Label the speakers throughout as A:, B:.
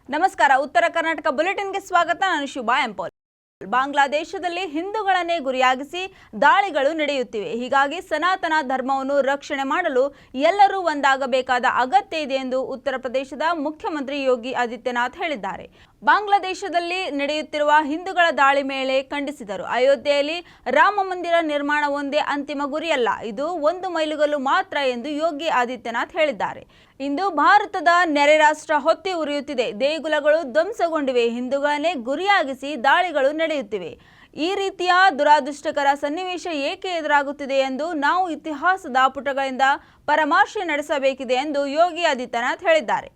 A: ನಮಸ್ಕಾರ. ಉತ್ತರ ಕರ್ನಾಟಕ ಬುಲೆಟಿನ್ಗೆ ಸ್ವಾಗತ. ನಾನು ಶುಭಾ ಎಂಪೋಲ್. ಬಾಂಗ್ಲಾದೇಶದಲ್ಲಿ ಹಿಂದೂಗಳನ್ನೇ ಗುರಿಯಾಗಿಸಿ ದಾಳಿಗಳು ನಡೆಯುತ್ತಿವೆ. ಹೀಗಾಗಿ ಸನಾತನ ಧರ್ಮವನ್ನು ರಕ್ಷಣೆ ಮಾಡಲು ಎಲ್ಲರೂ ಒಂದಾಗಬೇಕಾದ ಅಗತ್ಯ ಇದೆ ಎಂದು ಉತ್ತರ ಪ್ರದೇಶದ ಮುಖ್ಯಮಂತ್ರಿ ಯೋಗಿ ಆದಿತ್ಯನಾಥ್ ಹೇಳಿದ್ದಾರೆ. ಬಾಂಗ್ಲಾದೇಶದಲ್ಲಿ ನಡೆಯುತ್ತಿರುವ ಹಿಂದೂಗಳ ದಾಳಿ ಮೇಲೆ ಖಂಡಿಸಿದರು. ಅಯೋಧ್ಯೆಯಲ್ಲಿ ರಾಮ ಮಂದಿರ ನಿರ್ಮಾಣ ಒಂದೇ ಅಂತಿಮ ಗುರಿಯಲ್ಲ, ಇದು ಒಂದು ಮೈಲುಗಲ್ಲು ಮಾತ್ರ ಎಂದು ಯೋಗಿ ಆದಿತ್ಯನಾಥ್ ಹೇಳಿದ್ದಾರೆ. ಇಂದು ಭಾರತದ ನೆರೆ ರಾಷ್ಟ್ರ ಹೊತ್ತಿ ಉರಿಯುತ್ತಿದೆ. ದೇಗುಲಗಳು ಧ್ವಂಸಗೊಂಡಿವೆ. ಹಿಂದೂಗಳನ್ನೇ ಗುರಿಯಾಗಿಸಿ ದಾಳಿಗಳು ನಡೆಯುತ್ತಿವೆ. ಈ ರೀತಿಯ ದುರಾದೃಷ್ಟಕರ ಸನ್ನಿವೇಶ ಏಕೆ ಎದುರಾಗುತ್ತಿದೆ ಎಂದು ನಾವು ಇತಿಹಾಸದ ಪುಟಗಳಿಂದ ಪರಾಮರ್ಶೆ ನಡೆಸಬೇಕಿದೆ ಎಂದು ಯೋಗಿ ಆದಿತ್ಯನಾಥ್ ಹೇಳಿದ್ದಾರೆ.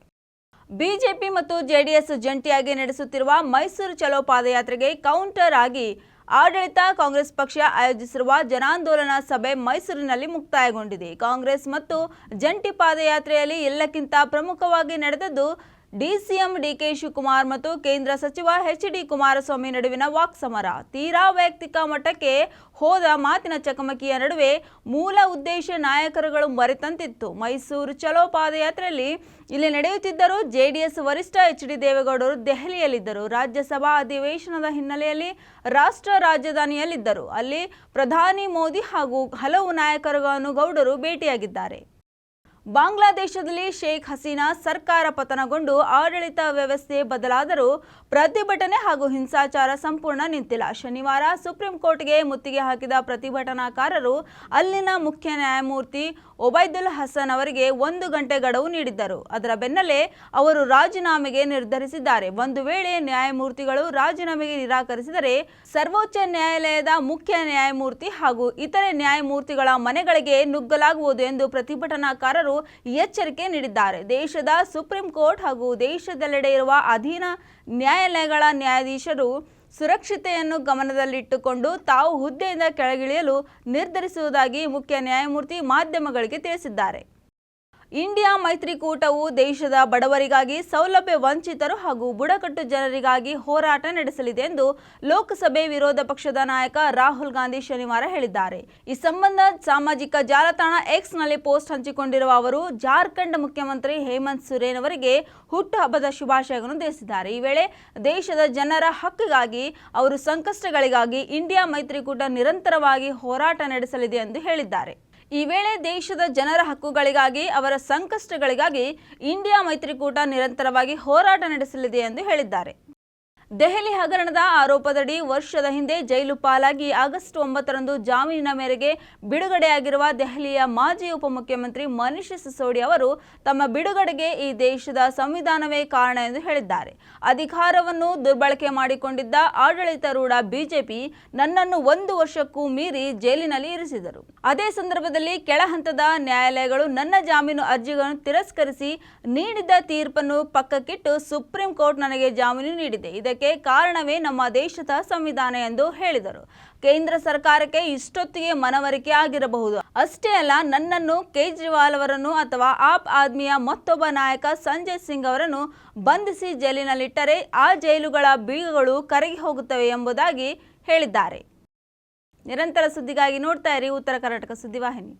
A: ಬಿಜೆಪಿ ಮತ್ತು ಜೆಡಿಎಸ್ ಜಂಟಿಯಾಗಿ ನಡೆಸುತ್ತಿರುವ ಮೈಸೂರು ಚಲೋ ಪಾದಯಾತ್ರೆಗೆ ಕೌಂಟರ್ ಆಗಿ ಆಡಳಿತ ಕಾಂಗ್ರೆಸ್ ಪಕ್ಷ ಆಯೋಜಿಸಿರುವ ಜನಾಂದೋಲನ ಸಭೆ ಮೈಸೂರಿನಲ್ಲಿ ಮುಕ್ತಾಯಗೊಂಡಿದೆ. ಕಾಂಗ್ರೆಸ್ ಮತ್ತು ಜಂಟಿ ಪಾದಯಾತ್ರೆಯಲ್ಲಿ ಎಲ್ಲಕ್ಕಿಂತ ಪ್ರಮುಖವಾಗಿ ನಡೆದದ್ದು ಡಿಸಿಎಂ ಡಿಕೆ ಶಿವಕುಮಾರ್ ಮತ್ತು ಕೇಂದ್ರ ಸಚಿವ ಎಚ್.ಡಿ. ಕುಮಾರಸ್ವಾಮಿ ನಡುವಿನ ವಾಕ್ಸಮರ. ತೀರಾ ವೈಯಕ್ತಿಕ ಮಟ್ಟಕ್ಕೆ ಹೋದ ಮಾತಿನ ಚಕಮಕಿಯ ನಡುವೆ ಮೂಲ ಉದ್ದೇಶ ನಾಯಕರುಗಳು ಮರೆತಂತಿತ್ತು. ಮೈಸೂರು ಚಲೋ ಪಾದಯಾತ್ರೆಯಲ್ಲಿ ಇಲ್ಲಿ ನಡೆಯುತ್ತಿದ್ದರೂ ಜೆಡಿಎಸ್ ವರಿಷ್ಠ ಎಚ್.ಡಿ. ದೇವೇಗೌಡರು ದೆಹಲಿಯಲ್ಲಿದ್ದರು. ರಾಜ್ಯಸಭಾ ಅಧಿವೇಶನದ ಹಿನ್ನೆಲೆಯಲ್ಲಿ ರಾಷ್ಟ್ರ ರಾಜಧಾನಿಯಲ್ಲಿದ್ದರು. ಅಲ್ಲಿ ಪ್ರಧಾನಿ ಮೋದಿ ಹಾಗೂ ಹಲವು ನಾಯಕರುಗಳನ್ನು ಗೌಡರು ಭೇಟಿಯಾಗಿದ್ದಾರೆ. ಬಾಂಗ್ಲಾದೇಶದಲ್ಲಿ ಶೇಖ್ ಹಸೀನಾ ಸರ್ಕಾರ ಪತನಗೊಂಡು ಆಡಳಿತ ವ್ಯವಸ್ಥೆ ಬದಲಾದರೂ ಪ್ರತಿಭಟನೆ ಹಾಗೂ ಹಿಂಸಾಚಾರ ಸಂಪೂರ್ಣ ನಿಂತಿಲ್ಲ. ಶನಿವಾರ ಸುಪ್ರೀಂ ಕೋರ್ಟ್ಗೆ ಮುತ್ತಿಗೆ ಹಾಕಿದ ಪ್ರತಿಭಟನಾಕಾರರು ಅಲ್ಲಿನ ಮುಖ್ಯ ನ್ಯಾಯಮೂರ್ತಿ ಒಬೈದುಲ್ ಹಸನ್ ಅವರಿಗೆ 1 ಗಂಟೆ ಗಡುವು ನೀಡಿದ್ದರು. ಅದರ ಬೆನ್ನಲ್ಲೇ ಅವರು ರಾಜೀನಾಮೆಗೆ ನಿರ್ಧರಿಸಿದ್ದಾರೆ. ಒಂದು ವೇಳೆ ನ್ಯಾಯಮೂರ್ತಿಗಳು ರಾಜೀನಾಮೆಗೆ ನಿರಾಕರಿಸಿದರೆ ಸರ್ವೋಚ್ಚ ನ್ಯಾಯಾಲಯದ ಮುಖ್ಯ ನ್ಯಾಯಮೂರ್ತಿ ಹಾಗೂ ಇತರೆ ನ್ಯಾಯಮೂರ್ತಿಗಳ ಮನೆಗಳಿಗೆ ನುಗ್ಗಲಾಗುವುದು ಎಂದು ಪ್ರತಿಭಟನಾಕಾರರು ಎಚ್ಚರಿಕೆ ನೀಡಿದ್ದಾರೆ. ದೇಶದ ಸುಪ್ರೀಂ ಕೋರ್ಟ್ ಹಾಗೂ ದೇಶದೆಲ್ಲೆಡೆ ಇರುವ ಅಧೀನ ನ್ಯಾಯಾಲಯಗಳ ನ್ಯಾಯಾಧೀಶರು ಸುರಕ್ಷತೆಯನ್ನು ಗಮನದಲ್ಲಿಟ್ಟುಕೊಂಡು ತಾವು ಹುದ್ದೆಯಿಂದ ಕೆಳಗಿಳಿಯಲು ನಿರ್ಧರಿಸುವುದಾಗಿ ಮುಖ್ಯ ನ್ಯಾಯಮೂರ್ತಿ ಮಾಧ್ಯಮಗಳಿಗೆ ತಿಳಿಸಿದ್ದಾರೆ. ಇಂಡಿಯಾ ಮೈತ್ರಿಕೂಟವು ದೇಶದ ಬಡವರಿಗಾಗಿ, ಸೌಲಭ್ಯ ವಂಚಿತರು ಹಾಗೂ ಬುಡಕಟ್ಟು ಜನರಿಗಾಗಿ ಹೋರಾಟ ನಡೆಸಲಿದೆ ಎಂದು ಲೋಕಸಭೆ ವಿರೋಧ ಪಕ್ಷದ ನಾಯಕ ರಾಹುಲ್ ಗಾಂಧಿ ಶನಿವಾರ ಹೇಳಿದ್ದಾರೆ. ಈ ಸಂಬಂಧ ಸಾಮಾಜಿಕ ಜಾಲತಾಣ ಎಕ್ಸ್ನಲ್ಲಿ ಪೋಸ್ಟ್ ಹಂಚಿಕೊಂಡಿರುವ ಅವರು ಜಾರ್ಖಂಡ್ ಮುಖ್ಯಮಂತ್ರಿ ಹೇಮಂತ್ ಸೊರೇನ್ ಅವರಿಗೆ ಹುಟ್ಟುಹಬ್ಬದ ಶುಭಾಶಯಗಳನ್ನು ತಿಳಿಸಿದ್ದಾರೆ. ಈ ವೇಳೆ ದೇಶದ ಜನರ ಹಕ್ಕಿಗಾಗಿ, ಅವರ ಸಂಕಷ್ಟಗಳಿಗಾಗಿ ಇಂಡಿಯಾ ಮೈತ್ರಿಕೂಟ ನಿರಂತರವಾಗಿ ಹೋರಾಟ ನಡೆಸಲಿದೆ ಎಂದು ಹೇಳಿದ್ದಾರೆ. ಈ ವೇಳೆ ದೇಶದ ಜನರ ಹಕ್ಕುಗಳಿಗಾಗಿ, ಅವರ ಸಂಕಷ್ಟಗಳಿಗಾಗಿ ಇಂಡಿಯಾ ಮೈತ್ರಿಕೂಟ ನಿರಂತರವಾಗಿ ಹೋರಾಟ ನಡೆಸಲಿದೆ ಎಂದು ಹೇಳಿದ್ದಾರೆ. ದೆಹಲಿ ಹಗರಣದ ಆರೋಪದಡಿ ವರ್ಷದ ಹಿಂದೆ ಜೈಲು ಪಾಲಾಗಿ ಆಗಸ್ಟ್ 9ರಂದು ಜಾಮೀನಿನ ಮೇರೆಗೆ ಬಿಡುಗಡೆಯಾಗಿರುವ ದೆಹಲಿಯ ಮಾಜಿ ಉಪಮುಖ್ಯಮಂತ್ರಿ ಮನೀಶ್ ಸಿಸೋಡಿಯಾ ಅವರು ತಮ್ಮ ಬಿಡುಗಡೆಗೆ ಈ ದೇಶದ ಸಂವಿಧಾನವೇ ಕಾರಣ ಎಂದು ಹೇಳಿದ್ದಾರೆ. ಅಧಿಕಾರವನ್ನು ದುರ್ಬಳಕೆ ಮಾಡಿಕೊಂಡಿದ್ದ ಆಡಳಿತಾರೂಢ ಬಿಜೆಪಿ ನನ್ನನ್ನು 1 ವರ್ಷಕ್ಕೂ ಮೀರಿ ಜೈಲಿನಲ್ಲಿ ಇರಿಸಿದರು. ಅದೇ ಸಂದರ್ಭದಲ್ಲಿ ಕೆಳ ಹಂತದ ನ್ಯಾಯಾಲಯಗಳು ನನ್ನ ಜಾಮೀನು ಅರ್ಜಿಗಳನ್ನು ತಿರಸ್ಕರಿಸಿ ನೀಡಿದ್ದ ತೀರ್ಪನ್ನು ಪಕ್ಕಕ್ಕಿಟ್ಟು ಸುಪ್ರೀಂ ಕೋರ್ಟ್ ನನಗೆ ಜಾಮೀನು ನೀಡಿದೆ. ಇದಕ್ಕೆ ಕಾರಣವೇ ನಮ್ಮ ದೇಶದ ಸಂವಿಧಾನ ಎಂದು ಹೇಳಿದರು. ಕೇಂದ್ರ ಸರ್ಕಾರಕ್ಕೆ ಇಷ್ಟೊತ್ತಿಗೆ ಮನವರಿಕೆ ಆಗಿರಬಹುದು. ಅಷ್ಟೇ ಅಲ್ಲ, ನನ್ನನ್ನು, ಕೇಜ್ರಿವಾಲ್ ಅವರನ್ನು ಅಥವಾ ಆಪ್ ಆದ್ಮಿಯ ಮತ್ತೊಬ್ಬ ನಾಯಕ ಸಂಜಯ್ ಸಿಂಗ್ ಅವರನ್ನು ಬಂಧಿಸಿ ಜೈಲಿನಲ್ಲಿಟ್ಟರೆ ಆ ಜೈಲುಗಳ ಬೀಗಗಳು ಕರಗಿ ಹೋಗುತ್ತವೆ ಎಂಬುದಾಗಿ ಹೇಳಿದ್ದಾರೆ. ನಿರಂತರ ಸುದ್ದಿಗಾಗಿ ನೋಡ್ತಾ ಇರಿ ಉತ್ತರ ಕರ್ನಾಟಕ ಸುದ್ದಿವಾಹಿನಿ.